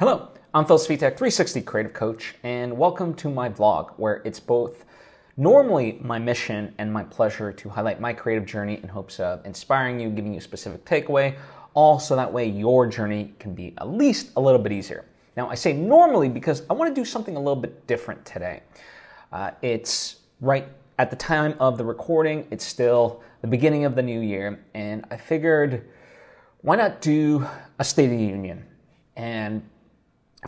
Hello, I'm Svitek, 360 Creative Coach, and welcome to my vlog, where it's both normally my mission and my pleasure to highlight my creative journey in hopes of inspiring you, giving you a specific takeaway, all so that way your journey can be at least a little bit easier. Now, I say normally because I want to do something a little bit different today. It's right at the time of the recording, it's still the beginning of the new year, and I figured, why not do a State of the Union? And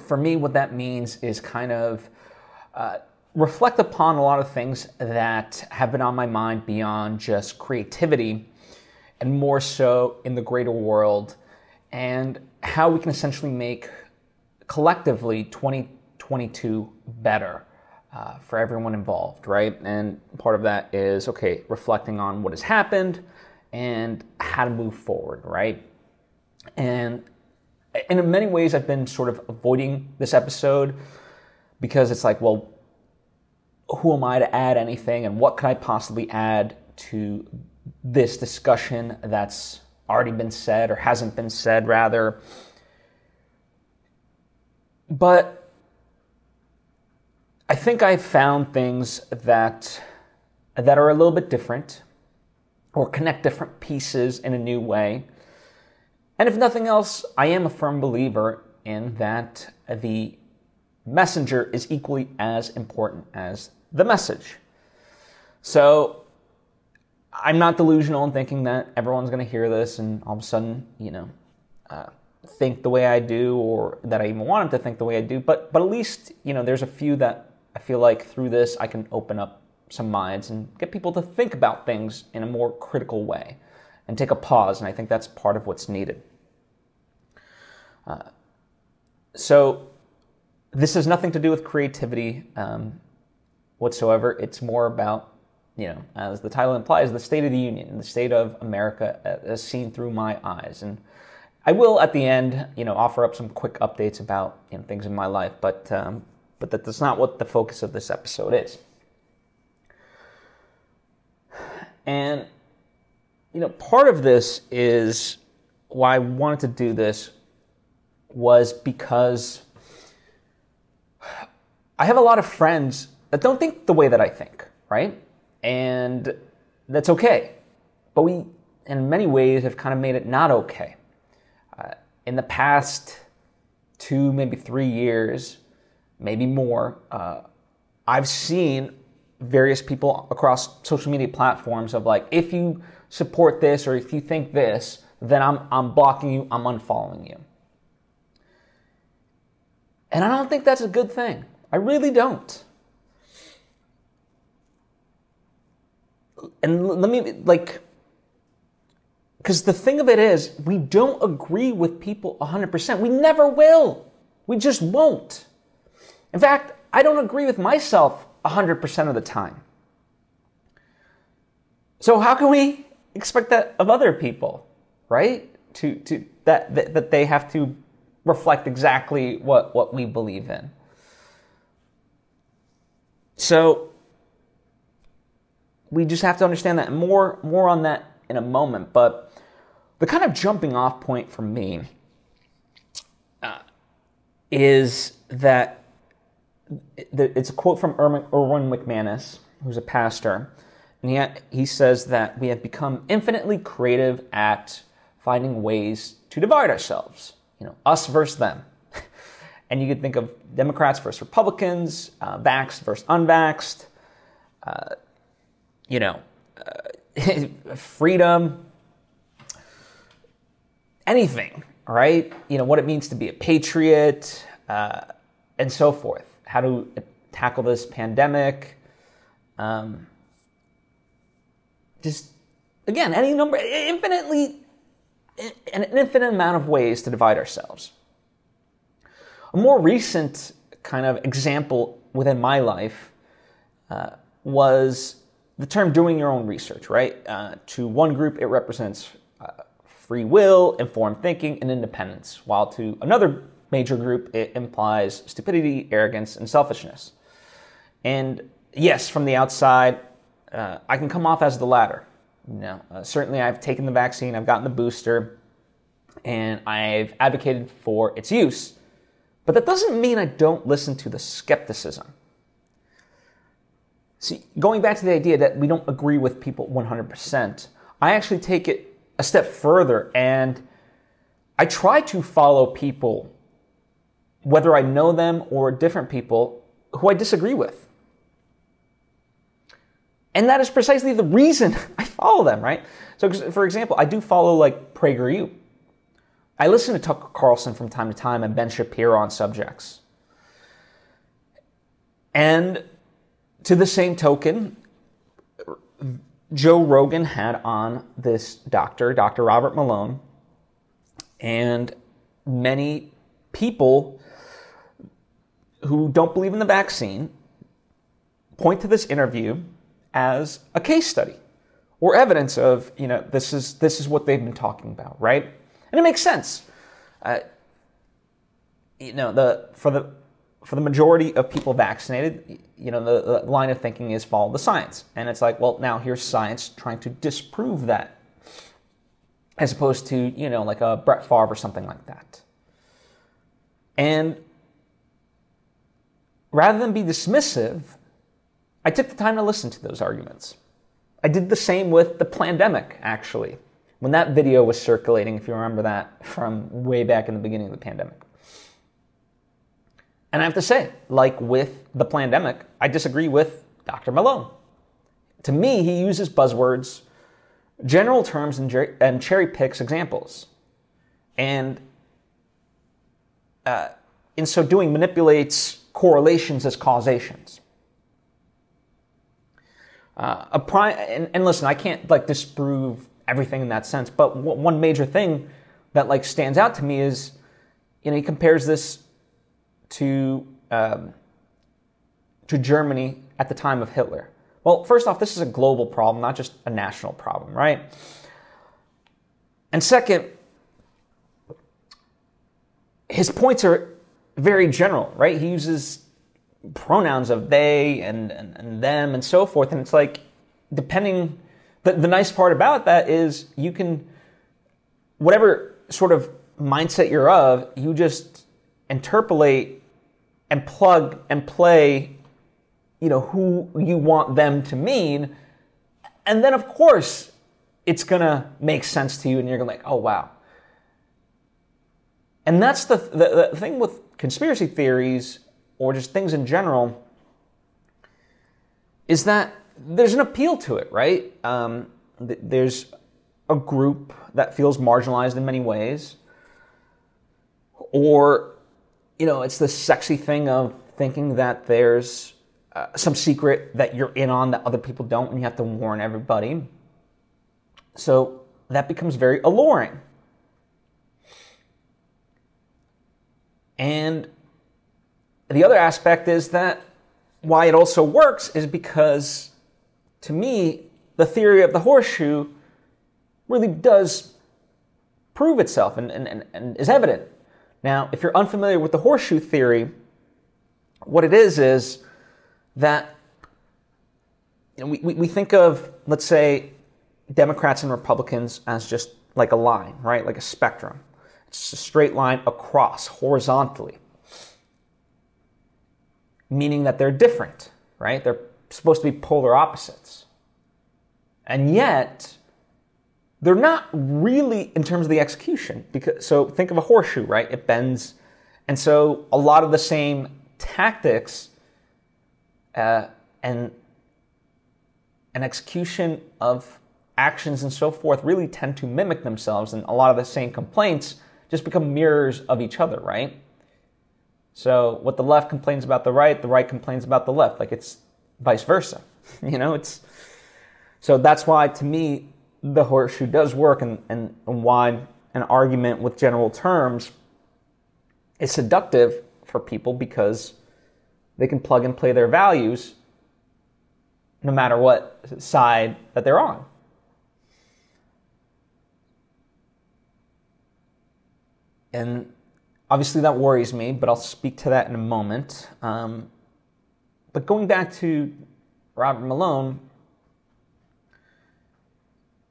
for me, what that means is kind of reflect upon a lot of things that have been on my mind beyond just creativity and more so in the greater world, and how we can essentially make collectively 2022 better for everyone involved, right? And part of that is, okay, reflecting on what has happened and how to move forward, right? And in many ways, I've been sort of avoiding this episode because it's like, well, who am I to add anything, and what can I possibly add to this discussion that's already been said or hasn't been said, rather. But I think I've found things that are a little bit different or connect different pieces in a new way. And if nothing else, I am a firm believer in that the messenger is equally as important as the message. So I'm not delusional in thinking that everyone's going to hear this and all of a sudden, think the way I do, or that I even want them to think the way I do. But at least, there's a few that I feel like through this I can open up some minds and get people to think about things in a more critical way and take a pause, and I think that's part of what's needed. So this has nothing to do with creativity whatsoever. It's more about, as the title implies, the State of the Union, the state of America as seen through my eyes. And I will, at the end, offer up some quick updates about things in my life, but that's not what the focus of this episode is. And part of this is why I wanted to do this was because I have a lot of friends that don't think the way that I think, right? And that's okay. But we, in many ways, have kind of made it not okay. In the past 2, maybe 3 years, maybe more, I've seen various people across social media platforms of like, if you support this or if you think this, then I'm blocking you, I'm unfollowing you. And I don't think that's a good thing. I really don't. And let me, because the thing of it is, we don't agree with people 100%. We never will. We just won't. In fact, I don't agree with myself 100% of the time. So how can we expect that of other people, right? That they have to reflect exactly what we believe in. So we just have to understand that. More on that in a moment. But the kind of jumping off point for me is that it's a quote from Erwin McManus, who's a pastor, and he says that we have become infinitely creative at finding ways to divide ourselves. Us versus them. And you could think of Democrats versus Republicans, vaxxed versus unvaxxed, freedom, anything, right? What it means to be a patriot, and so forth. How to tackle this pandemic. Just, again, any number, an infinite amount of ways to divide ourselves. A more recent kind of example within my life was the term doing your own research, right? To one group, it represents free will, informed thinking, and independence, while to another major group, it implies stupidity, arrogance, and selfishness. And yes, from the outside, I can come off as the latter. Certainly I've taken the vaccine, I've gotten the booster, and I've advocated for its use. But that doesn't mean I don't listen to the skepticism. See, going back to the idea that we don't agree with people 100%, I actually take it a step further, and I try to follow people, whether I know them or different people, who I disagree with. And that is precisely the reason I follow them, right? So, for example, I do follow like PragerU. I listen to Tucker Carlson from time to time and Ben Shapiro on subjects. And to the same token, Joe Rogan had on this Dr. Robert Malone, and many people who don't believe in the vaccine point to this interview as a case study or evidence of, this is what they've been talking about, right? And it makes sense. For the majority of people vaccinated, the line of thinking is follow the science. And it's like, well, now here's science trying to disprove that, as opposed to, like a Brett Favre or something like that. And rather than be dismissive, I took the time to listen to those arguments. I did the same with the pandemic, actually, when that video was circulating, if you remember that, from way back in the beginning of the pandemic. And I have to say, like with the pandemic, I disagree with Dr. Malone. To me, he uses buzzwords, general terms, and cherry picks examples. And in so doing, manipulates correlations as causations. And listen, I can't disprove everything in that sense, but one major thing that stands out to me is, he compares this to Germany at the time of Hitler. Well, first off, this is a global problem, not just a national problem, right? And second, his points are very general, right? He uses pronouns of they and them and so forth, and it's like, depending, the nice part about that is you can, whatever sort of mindset you're of, you just interpolate and plug and play, who you want them to mean. And then, of course, it's going to make sense to you, and you're going to oh, wow. And that's the thing with conspiracy theories, or just things in general, is that there's an appeal to it, right? There's a group that feels marginalized in many ways, or, it's the sexy thing of thinking that there's some secret that you're in on that other people don't, and you have to warn everybody. So that becomes very alluring. And the other aspect is that why it also works is because, to me, the theory of the horseshoe really does prove itself and is evident. Now, if you're unfamiliar with the horseshoe theory, what it is that we think of, let's say, Democrats and Republicans as just like a line, right? Like a spectrum. It's a straight line across, horizontally. Meaning that they're different, right? They're supposed to be polar opposites. And yet, they're not really in terms of the execution. So think of a horseshoe, right? It bends. And so a lot of the same tactics and execution of actions and so forth really tend to mimic themselves. And a lot of the same complaints just become mirrors of each other, right? So what the left complains about the right complains about the left. It's vice versa. So that's why, to me, the horseshoe does work, and why an argument with general terms is seductive for people, because they can plug and play their values no matter what side that they're on. And obviously that worries me, but I'll speak to that in a moment. But going back to Robert Malone,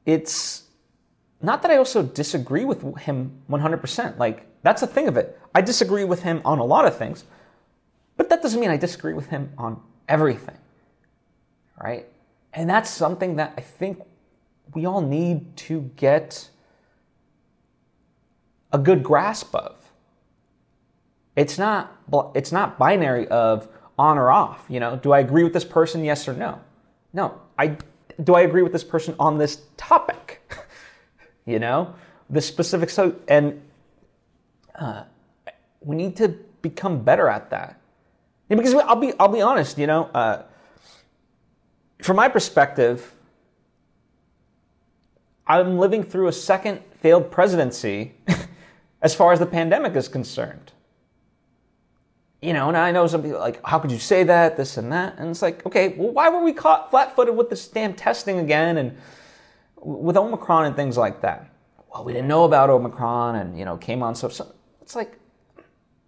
it's not that I also disagree with him 100%. That's the thing of it. I disagree with him on a lot of things, but that doesn't mean I disagree with him on everything, right? And that's something that I think we all need to get a good grasp of. It's not binary of on or off. Do I agree with this person? Yes or no? No. Do I agree with this person on this topic? This specific. And we need to become better at that. Because I'll be honest. From my perspective, I'm living through a second failed presidency as far as the pandemic is concerned. And I know some people are like, how could you say that, this and that? And it's like, okay, well, why were we caught flat-footed with this damn testing again and with Omicron and things like that? Well, we didn't know about Omicron and, came on so it's like,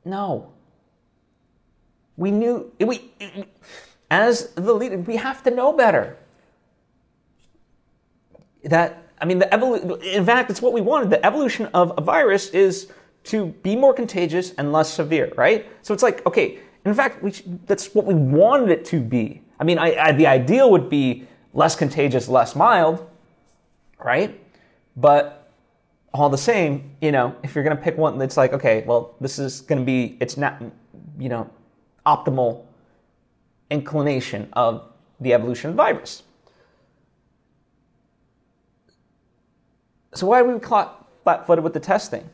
no. We knew, as the leader, we have to know better. In fact, it's what we wanted. The evolution of a virus is to be more contagious and less severe, right? So it's like, okay, in fact, that's what we wanted it to be. The ideal would be less contagious, less mild, right? But all the same, if you're going to pick one, it's like, okay, well, this is going to be, it's not, optimal inclination of the evolution of the virus. So why are we caught flat-footed with the testing?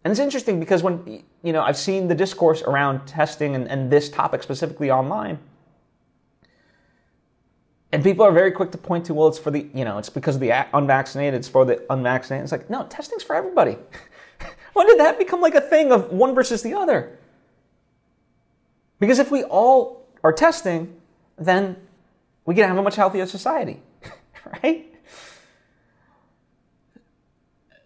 And it's interesting because when, I've seen the discourse around testing and this topic specifically online, and people are very quick to point to, well, it's for the, it's because of the unvaccinated, it's for the unvaccinated. It's like, no, testing's for everybody. When did that become like a thing of one versus the other? Because if we all are testing, then we can have a much healthier society, right?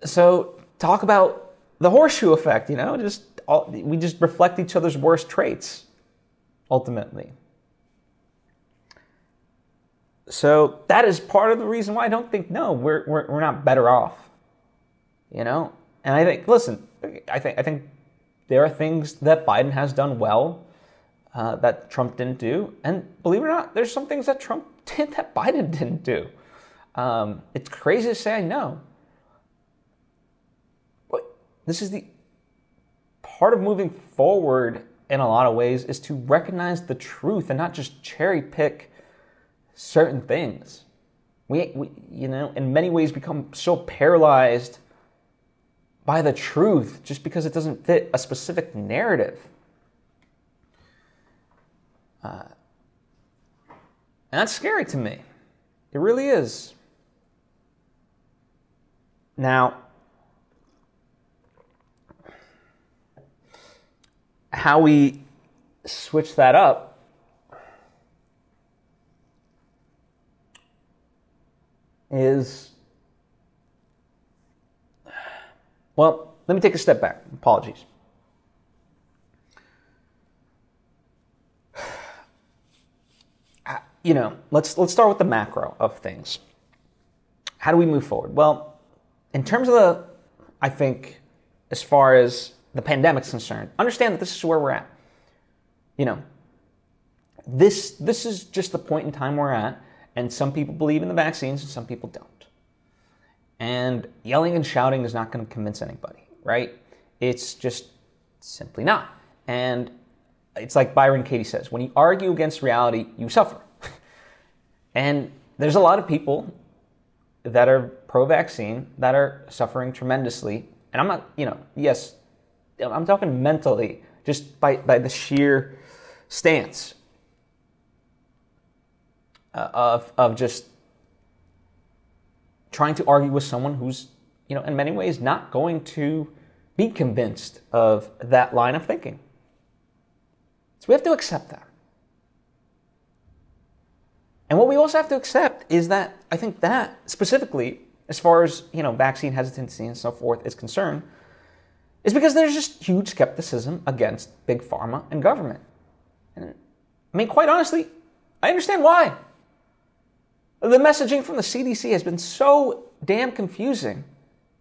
So talk about the horseshoe effect, we just reflect each other's worst traits, ultimately. So that is part of the reason why I don't think, no, we're not better off, And I think, listen, I think there are things that Biden has done well that Trump didn't do, and believe it or not, there's some things that Trump did that Biden didn't do. It's crazy to say I know. This is the part of moving forward in a lot of ways is to recognize the truth and not just cherry pick certain things. We in many ways become so paralyzed by the truth just because it doesn't fit a specific narrative. And that's scary to me. It really is. Now, how we switch that up is, well, let me take a step back. Apologies. Let's start with the macro of things. How do we move forward? Well, in terms of I think, as far as the pandemic's concerned, understand that this is where we're at. This is just the point in time we're at, and some people believe in the vaccines and some people don't. And yelling and shouting is not going to convince anybody, right? It's just simply not. And it's like Byron Katie says, when you argue against reality, you suffer. And there's a lot of people that are pro-vaccine that are suffering tremendously. And I'm not, yes, I'm talking mentally, just by the sheer stance of just trying to argue with someone who's, in many ways not going to be convinced of that line of thinking. So we have to accept that. And what we also have to accept is that I think that specifically, as far as, vaccine hesitancy and so forth is concerned, is because there's just huge skepticism against big pharma and government. And quite honestly, I understand why. The messaging from the CDC has been so damn confusing.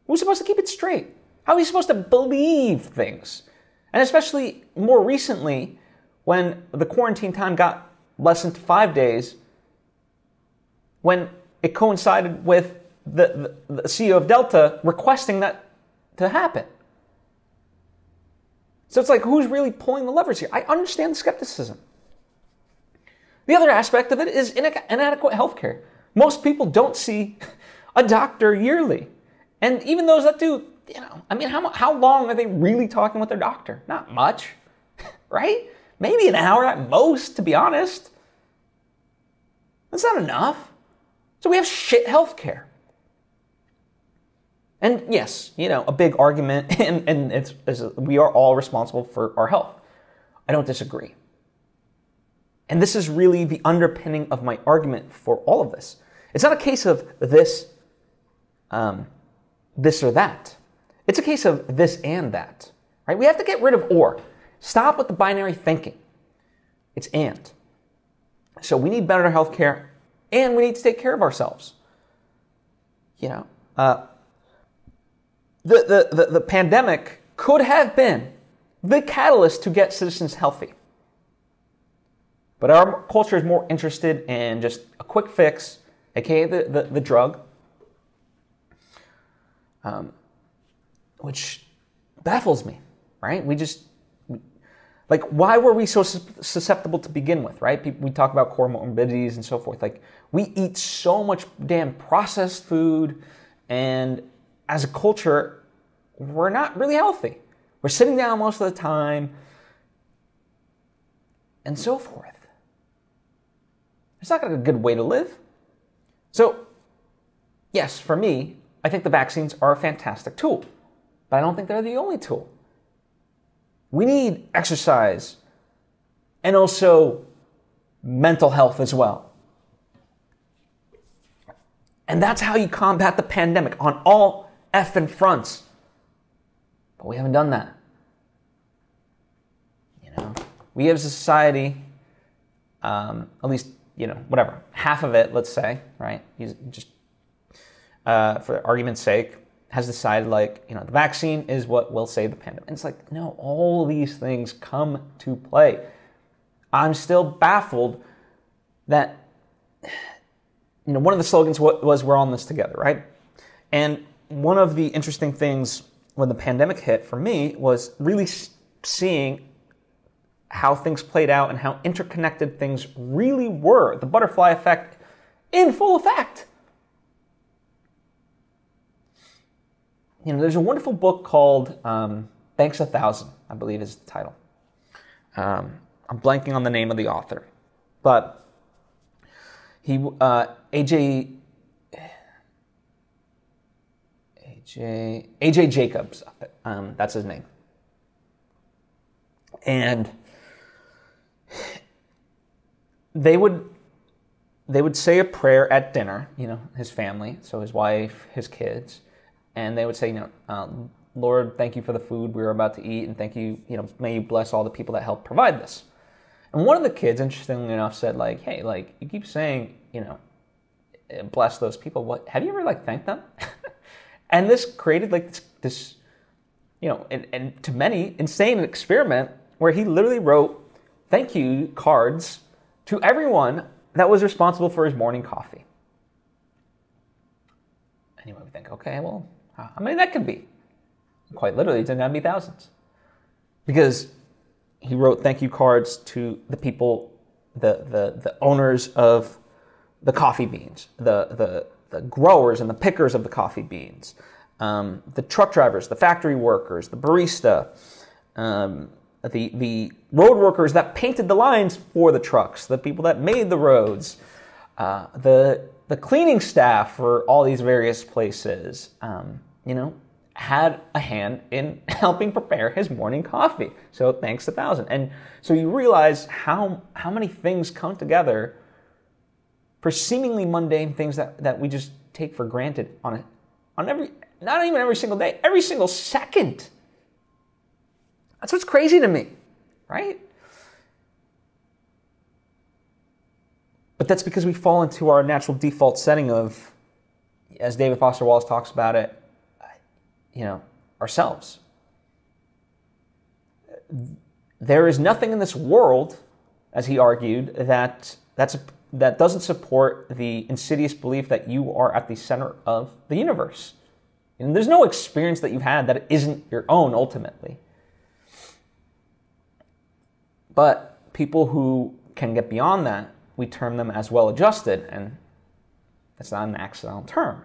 Who's supposed to keep it straight? How are we supposed to believe things? And especially more recently, when the quarantine time got less than 5 days, when it coincided with the CEO of Delta requesting that to happen. So it's like, who's really pulling the levers here? I understand the skepticism. The other aspect of it is inadequate healthcare. Most people don't see a doctor yearly. And even those that do, how long are they really talking with their doctor? Not much, right? Maybe an hour at most, to be honest. That's not enough. So we have shit healthcare. And yes, a big argument, and we are all responsible for our health. I don't disagree. And this is really the underpinning of my argument for all of this. It's not a case of this or that. It's a case of this and that, right? We have to get rid of or. Stop with the binary thinking. It's and. So we need better healthcare, and we need to take care of ourselves. The pandemic could have been the catalyst to get citizens healthy. But our culture is more interested in just a quick fix, aka the drug, which baffles me, right? Why were we so susceptible to begin with, right? We talk about comorbidities and so forth. Like, we eat so much damn processed food, and as a culture, we're not really healthy. We're sitting down most of the time, and so forth. It's not a good way to live. So, yes, for me, I think the vaccines are a fantastic tool, but I don't think they're the only tool. We need exercise and also mental health as well. And that's how you combat the pandemic, on all effing fronts. But we haven't done that. We as a society, at least, whatever, half of it, let's say, right? Just for argument's sake, has decided the vaccine is what will save the pandemic. And it's like, no, all these things come to play. I'm still baffled that, one of the slogans was we're all in this together, right? And one of the interesting things when the pandemic hit for me was really seeing how things played out and how interconnected things really were. The butterfly effect in full effect. There's a wonderful book called Thanks 1,000, I believe is the title. I'm blanking on the name of the author. But A.J. Jacobs, that's his name. And they would say a prayer at dinner, his family, so his wife, his kids, and they would say, Lord, thank you for the food we were about to eat, and thank you, may you bless all the people that helped provide this. And one of the kids, interestingly enough, said, hey, you keep saying, bless those people. What, have you ever, thanked them? And this created, this and to many, insane experiment where he literally wrote thank you cards to everyone that was responsible for his morning coffee. And you might think, okay, well, how many that could be? Quite literally, it's going to be thousands. Because he wrote thank you cards to the people, the owners of the coffee beans, the growers and the pickers of the coffee beans, the truck drivers, the factory workers, the barista, the road workers that painted the lines for the trucks, the people that made the roads, the cleaning staff for all these various places, had a hand in helping prepare his morning coffee. So thanks 1,000. And so you realize how many things come together for seemingly mundane things that we just take for granted on every, not even every single day, every single second. That's what's crazy to me, right? But that's because we fall into our natural default setting of, as David Foster Wallace talks about it, ourselves. There is nothing in this world, as he argued, that doesn't support the insidious belief that you are at the center of the universe. And there's no experience that you've had that isn't your own ultimately. But people who can get beyond that, we term them as well-adjusted, and that's not an accidental term,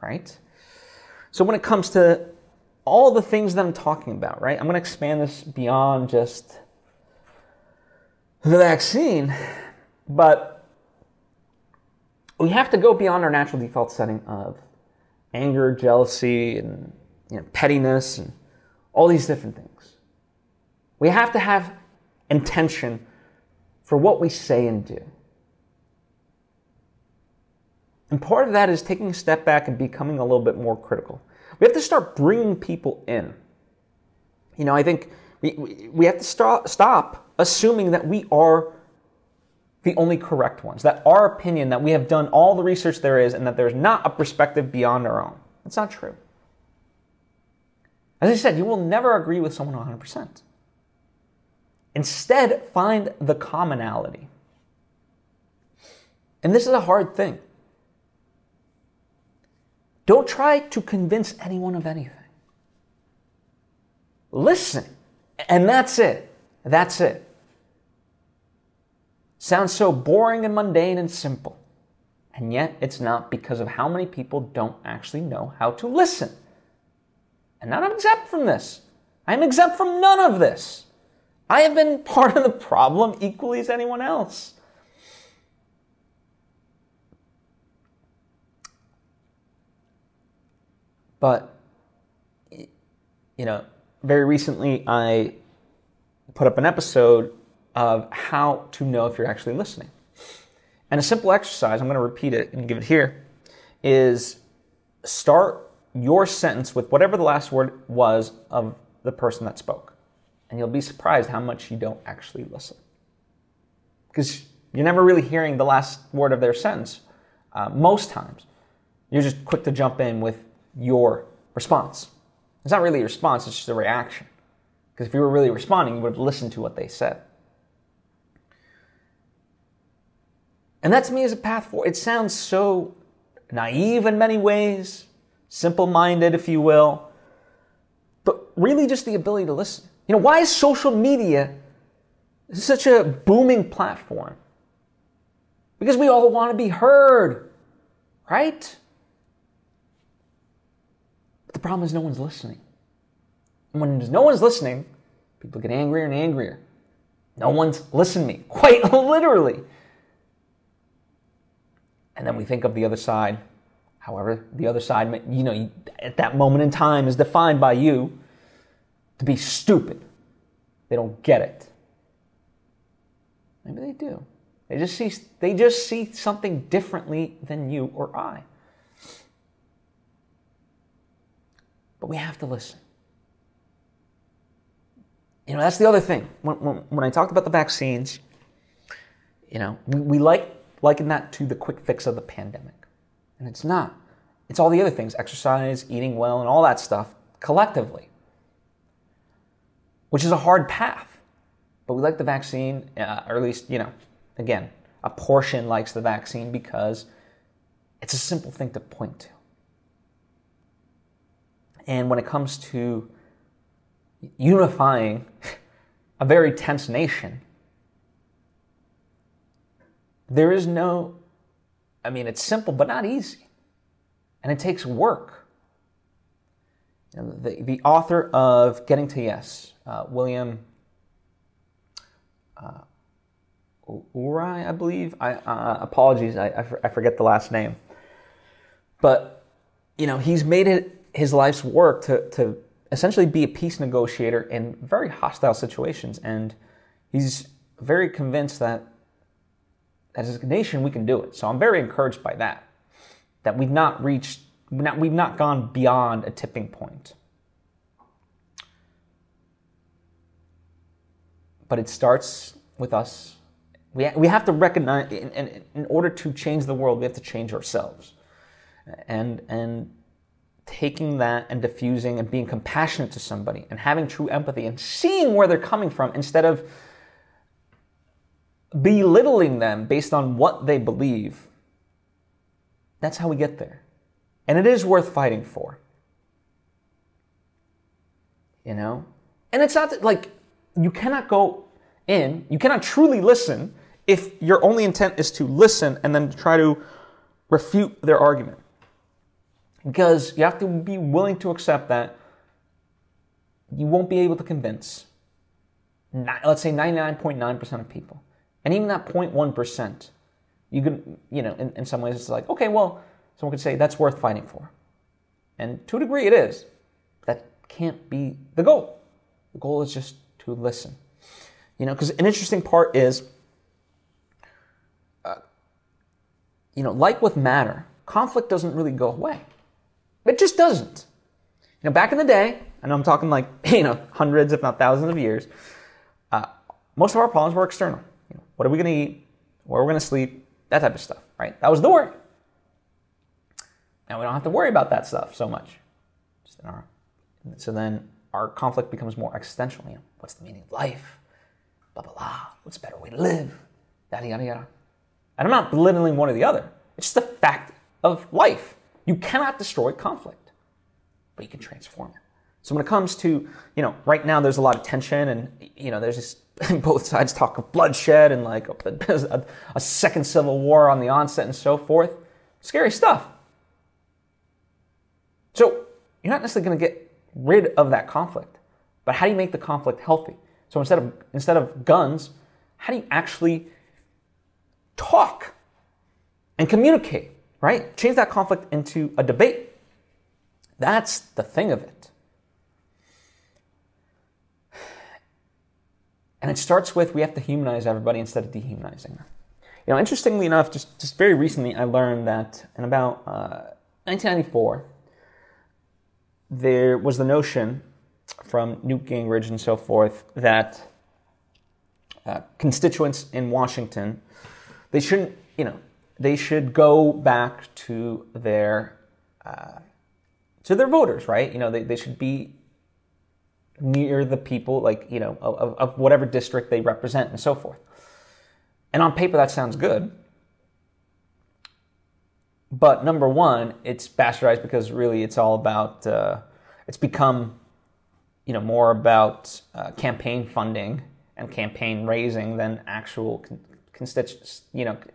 right? So when it comes to all the things that I'm talking about, right, I'm going to expand this beyond just the vaccine, but we have to go beyond our natural default setting of anger, jealousy, and pettiness, and all these different things. We have to have intention for what we say and do. And part of that is taking a step back and becoming a little bit more critical. We have to start bringing people in. I think we have to stop assuming that we are the only correct ones, that our opinion, that we have done all the research there is, and that there's not a perspective beyond our own. That's not true. As I said, you will never agree with someone 100%. Instead, find the commonality. And this is a hard thing. Don't try to convince anyone of anything. Listen, and that's it. That's it. Sounds so boring and mundane and simple. And yet it's not, because of how many people don't actually know how to listen. And I'm exempt from this. I'm exempt from none of this. I have been part of the problem equally as anyone else. But, very recently I put up an episode of how to know if you're actually listening. And a simple exercise, I'm going to repeat it and give it here, is start your sentence with whatever the last word was of the person that spoke. And you'll be surprised how much you don't actually listen. Because you're never really hearing the last word of their sentence. Most times, you're just quick to jump in with your response. It's not really a response, it's just a reaction. Because if you were really responding, you would have listened to what they said. And that's me as a path forward. It sounds so naive in many ways, simple-minded, if you will, but really just the ability to listen. Why is social media such a booming platform? Because we all want to be heard, right? But the problem is no one's listening. And when no one's listening, people get angrier and angrier. No one's listening to me, quite literally. And then we think of the other side. However, the other side, at that moment in time is defined by you to be stupid. They don't get it. Maybe they do. They just see something differently than you or I. But we have to listen. That's the other thing. When I talked about the vaccines, we liken that to the quick fix of the pandemic. And it's not. It's all the other things, exercise, eating well, and all that stuff collectively, which is a hard path. But we like the vaccine, or at least, again, a portion likes the vaccine because it's a simple thing to point to. And when it comes to unifying a very tense nation, there is no, it's simple but not easy. And it takes work. The author of Getting to Yes, William Uri, I believe. Apologies, I forget the last name. But, he's made it his life's work to essentially be a peace negotiator in very hostile situations. And he's very convinced that as a nation, we can do it. So I'm very encouraged by that we've not gone beyond a tipping point. But it starts with us. We have to recognize, in order to change the world, we have to change ourselves. And taking that and diffusing and being compassionate to somebody and having true empathy and seeing where they're coming from instead of belittling them based on what they believe. That's how we get there. And it is worth fighting for. You know? And it's not like you cannot go in, you cannot truly listen if your only intent is to listen and then try to refute their argument. Because you have to be willing to accept that you won't be able to convince, let's say 99.9% of people. And even that 0.1%, you could, in some ways it's like, okay, well, someone could say that's worth fighting for. And to a degree it is. That can't be the goal. The goal is just to listen. Because an interesting part is, like with matter, conflict doesn't really go away. It just doesn't. Back in the day, and I'm talking like, hundreds, if not thousands of years, most of our problems were external. What are we going to eat? Where are we going to sleep? That type of stuff, right? That was the worry. Now we don't have to worry about that stuff so much. So then our conflict becomes more existential. What's the meaning of life? Blah, blah, blah. What's a better way to live? Yada, yada, yada. And I'm not belittling one or the other. It's just a fact of life. You cannot destroy conflict, but you can transform it. So when it comes to, right now there's a lot of tension and, there's this, both sides talk of bloodshed and like a second civil war on the onset and so forth. Scary stuff. So you're not necessarily going to get rid of that conflict, but how do you make the conflict healthy? So instead of guns, how do you actually talk and communicate, right? Change that conflict into a debate. That's the thing of it. And it starts with we have to humanize everybody instead of dehumanizing them. Interestingly enough, just very recently, I learned that in about 1994, there was the notion from Newt Gingrich and so forth that constituents in Washington, they should go back to their voters, right? They should be near the people, of whatever district they represent and so forth. And on paper, that sounds good. But number one, it's bastardized because really it's all about, it's become, more about campaign funding and campaign raising than actual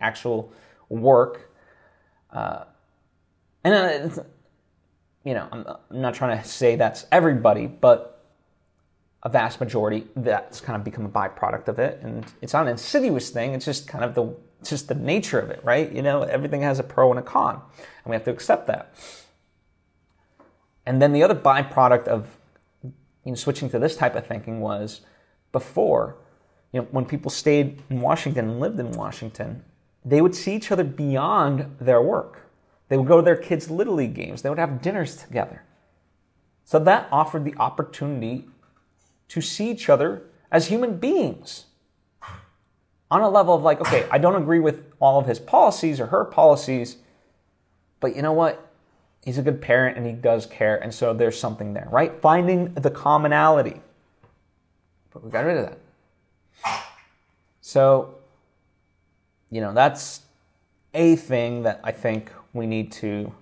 actual work. And, I'm not trying to say that's everybody, but a vast majority, that's kind of become a byproduct of it. And it's not an insidious thing, it's just kind of the nature of it, right? Everything has a pro and a con, and we have to accept that. And then the other byproduct of switching to this type of thinking was before, when people stayed in Washington and lived in Washington, they would see each other beyond their work. They would go to their kids' Little League games. They would have dinners together. So that offered the opportunity to see each other as human beings on a level of okay, I don't agree with all of his policies or her policies, but you know what? He's a good parent and he does care, and so there's something there, right? Finding the commonality. But we got rid of that. So, that's a thing that I think we need to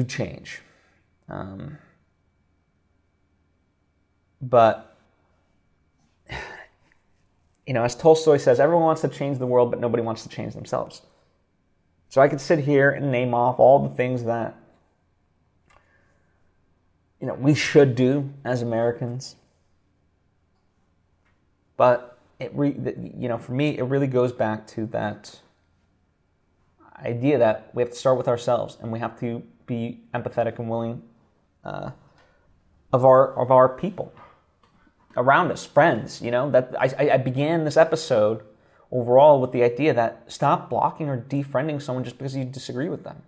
change. But, as Tolstoy says, everyone wants to change the world, but nobody wants to change themselves. So I could sit here and name off all the things that, we should do as Americans. But, for me, it really goes back to that idea that we have to start with ourselves and we have to be empathetic and willing of our people around us, friends. That I began this episode overall with the idea that stop blocking or defriending someone just because you disagree with them.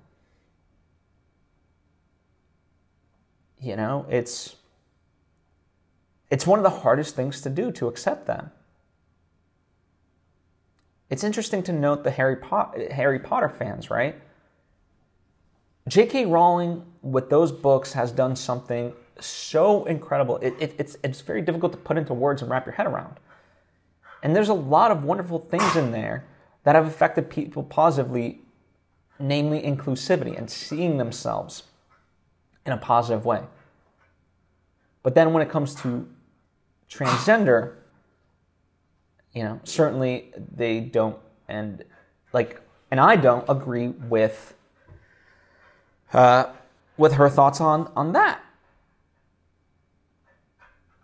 It's one of the hardest things to do, to accept them. It's interesting to note the Harry Potter fans, right? J.K. Rowling, with those books, has done something so incredible. It's very difficult to put into words and wrap your head around. And there's a lot of wonderful things in there that have affected people positively, namely inclusivity and seeing themselves in a positive way. But then when it comes to transgender, certainly they don't, and I don't agree with her thoughts on that.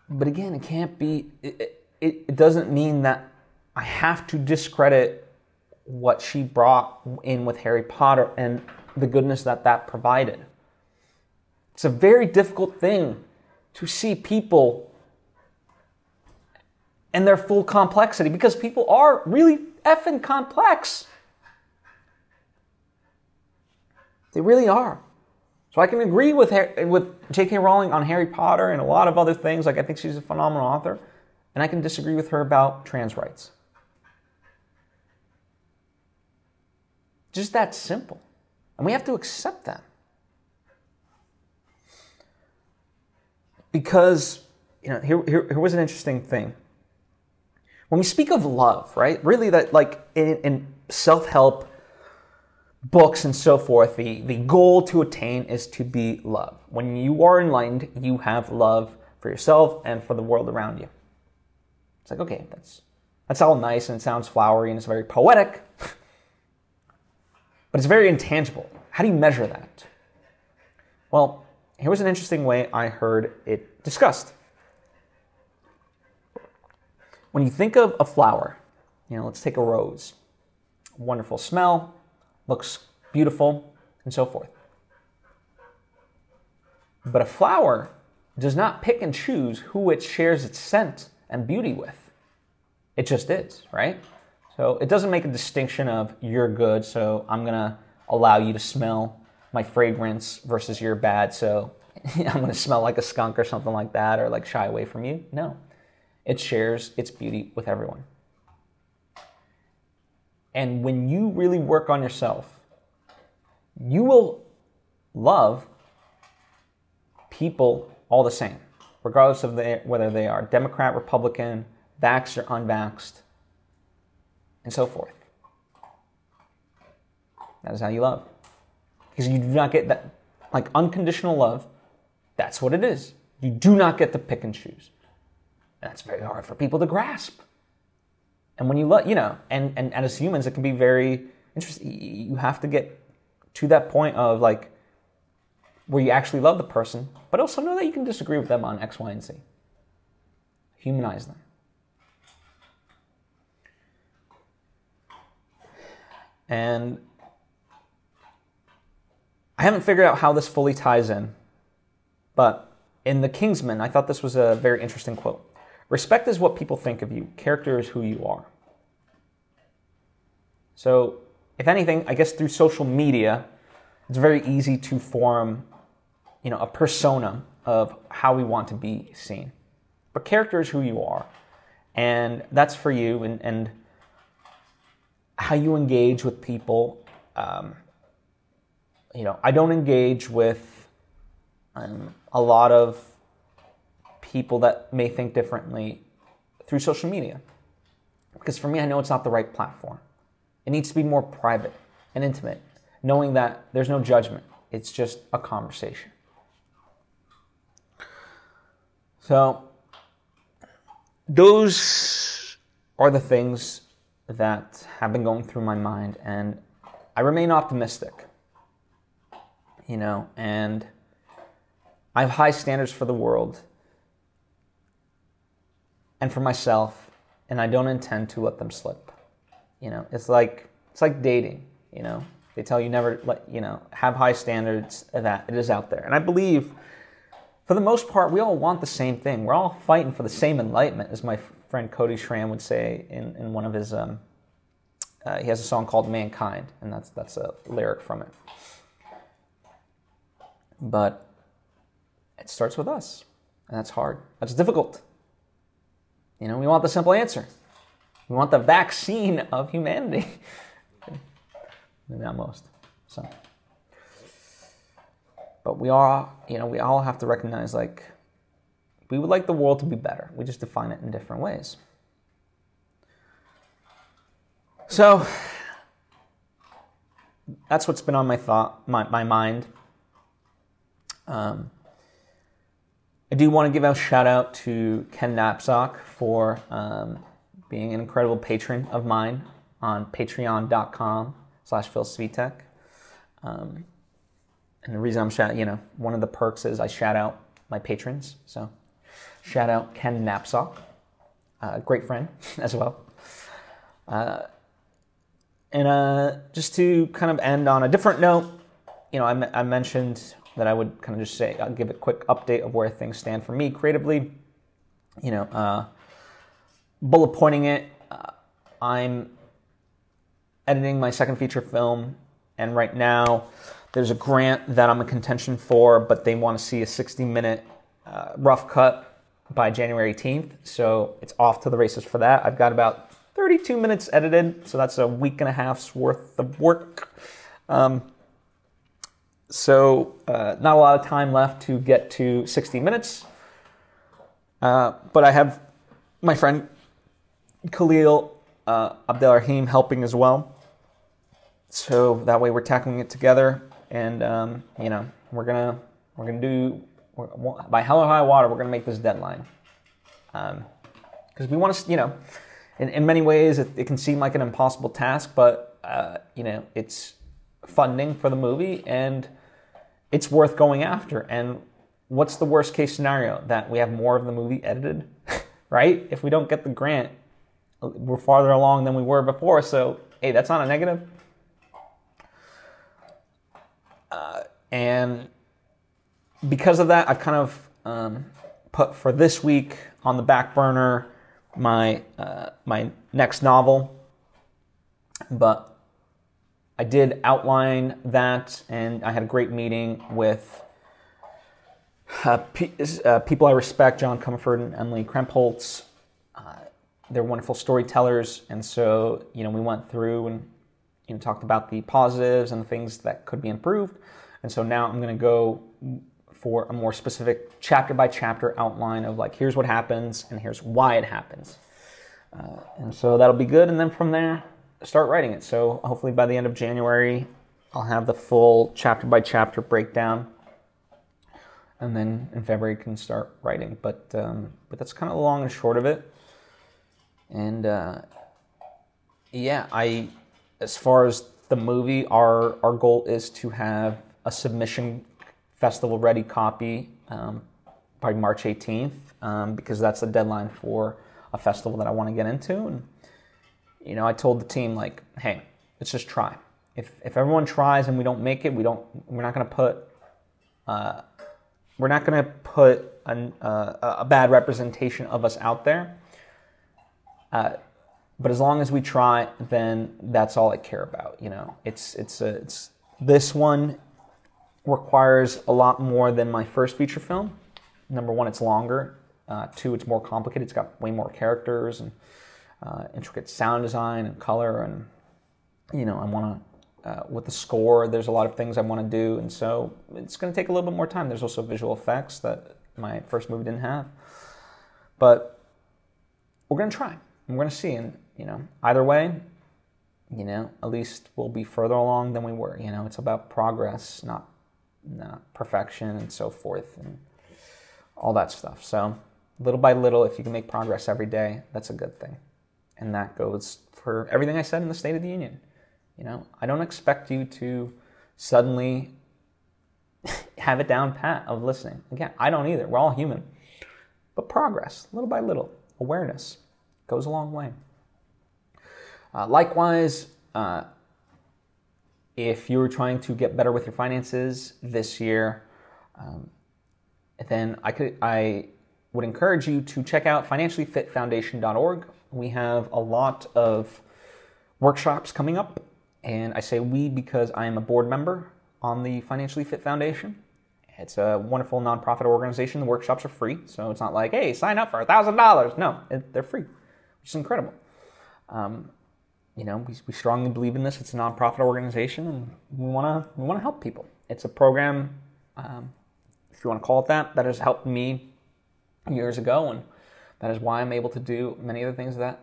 But again, it can't be. It doesn't mean that I have to discredit what she brought in with Harry Potter and the goodness that provided. It's a very difficult thing to see people in their full complexity, because people are really effing complex. They really are. So I can agree with J.K. Rowling on Harry Potter and a lot of other things. I think she's a phenomenal author. And I can disagree with her about trans rights. Just that simple. And we have to accept that. Because, here was an interesting thing. When we speak of love, right? Really, that in self-help books and so forth, the goal to attain is to be love. When you are enlightened, you have love for yourself and for the world around you. It's okay, that's all nice and it sounds flowery and it's very poetic, but it's very intangible. How do you measure that? Well, here was an interesting way I heard it discussed. When you think of a flower, let's take a rose. Wonderful smell, looks beautiful, and so forth. But a flower does not pick and choose who it shares its scent and beauty with. It just is, right? So it doesn't make a distinction of you're good, so I'm going to allow you to smell my fragrance versus you're bad, so I'm going to smell like a skunk or something like that, or shy away from you. No. It shares its beauty with everyone. And when you really work on yourself, you will love people all the same, regardless of whether they are Democrat, Republican, vaxxed or unvaxxed, and so forth. That is how you love. Because you do not get that, unconditional love, that's what it is. You do not get to pick and choose. And that's very hard for people to grasp. And when you love, and as humans, it can be very interesting. You have to get to that point of where you actually love the person, but also know that you can disagree with them on X, Y, and Z. Humanize them. And I haven't figured out how this fully ties in, but in The Kingsman, I thought this was a very interesting quote. Respect is what people think of you. Character is who you are. So, if anything, I guess through social media, it's very easy to form, a persona of how we want to be seen. But character is who you are. And that's for you. And how you engage with people. I don't engage with a lot of people that may think differently through social media. Because for me, I know it's not the right platform. It needs to be more private and intimate, knowing that there's no judgment. It's just a conversation. So, those are the things that have been going through my mind, and I remain optimistic. And I have high standards for the world and for myself, and I don't intend to let them slip. It's like dating. They tell you never have high standards, that it is out there. And I believe, for the most part, we all want the same thing. We're all fighting for the same enlightenment, as my friend Cody Schramm would say in one of his. He has a song called "Mankind," and that's a lyric from it. But it starts with us, and that's hard. That's difficult. We want the simple answer. We want the vaccine of humanity. Maybe not most. So, But we all have to recognize, like, we would like the world to be better. We just define it in different ways. So that's what's been on my mind. I do want to give a shout out to Ken Knapsack for being an incredible patron of mine on patreon.com/PhilSvitek. And the reason I'm one of the perks is I shout out my patrons. So shout out Ken Knapsack, a great friend as well. And just to kind of end on a different note, I mentioned that I would kind of just say, I'll give a quick update of where things stand for me creatively. Bullet pointing it, I'm editing my second feature film, and right now there's a grant that I'm in contention for, but they want to see a 60-minute rough cut by January 18th, so it's off to the races for that. I've got about 32 minutes edited, so that's a week and a half's worth of work. So not a lot of time left to get to 60 minutes. But I have my friend Khalil Abdelrahim helping as well. So that way we're tackling it together, and we're gonna do, by hell or high water, we're gonna make this deadline. Because we want to, in many ways it can seem like an impossible task, but it's funding for the movie, and it's worth going after. And what's the worst case scenario? That we have more of the movie edited, right? If we don't get the grant, we're farther along than we were before, so hey, that's not a negative. And because of that, I've kind of put for this week on the back burner my next novel, but I did outline that, and I had a great meeting with people I respect, John Comfort and Emily Krempholtz. They're wonderful storytellers, and so we went through and talked about the positives and the things that could be improved. And so now I'm going to go for a more specific chapter by chapter outline of, like, here's what happens and here's why it happens. And so that'll be good. And then from there, start writing it. So hopefully by the end of January, I'll have the full chapter by chapter breakdown. And then in February, can start writing. But that's kind of the long and short of it. And as far as the movie, our goal is to have a submission festival ready copy by March 18th, because that's the deadline for a festival that I want to get into. And I told the team, like, hey, let's just try. If everyone tries and we don't make it, we're not going to put a bad representation of us out there. But as long as we try, then that's all I care about. It's this one requires a lot more than my first feature film. Number one, it's longer. Two, it's more complicated. It's got way more characters and intricate sound design and color, and I want to with the score. There's a lot of things I want to do, and so it's going to take a little bit more time. There's also visual effects that my first movie didn't have, but we're going to try. We're going to see, and either way, at least we'll be further along than we were. It's about progress, not perfection, and so forth, and all that stuff. So little by little, if you can make progress every day, that's a good thing. And that goes for everything I said in the State of the Union. I don't expect you to suddenly have it down pat of listening. Again, I don't either. We're all human. But progress, little by little, awareness goes a long way. Likewise, if you're trying to get better with your finances this year, then I would encourage you to check out financiallyfitfoundation.org. We have a lot of workshops coming up, and I say we because I am a board member on the Financially Fit Foundation. It's a wonderful nonprofit organization. The workshops are free, so it's not like, hey, sign up for $1,000. No, they're free, which is incredible. We strongly believe in this. It's a nonprofit organization, and we want to help people. It's a program if you want to call it that. That has helped me years ago, and that is why I'm able to do many of the things that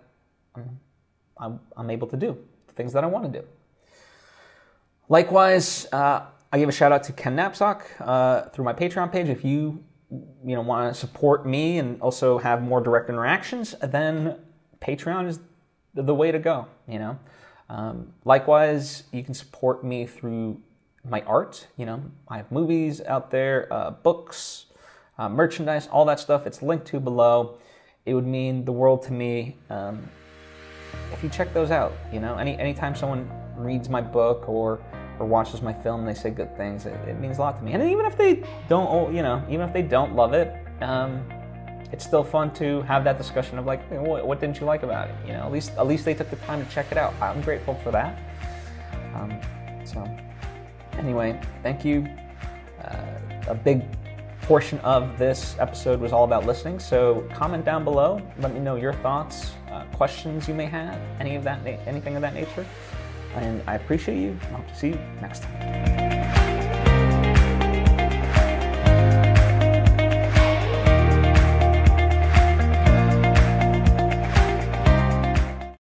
I'm able to do, the things that I want to do. Likewise, I give a shout out to Ken Knapsack through my Patreon page. If you want to support me and also have more direct interactions, then Patreon is the way to go. Likewise, you can support me through my art. I have movies out there, books, merchandise, all that stuff. It's linked to below. It would mean the world to me if you check those out. Anytime someone reads my book or watches my film, they say good things. It means a lot to me. And even if they don't, even if they don't love it, it's still fun to have that discussion of like, hey, what didn't you like about it? At least they took the time to check it out. I'm grateful for that. So anyway, thank you. A big portion of this episode was all about listening. So comment down below. Let me know your thoughts, questions you may have, anything of that nature. And I appreciate you. I hope to see you next time.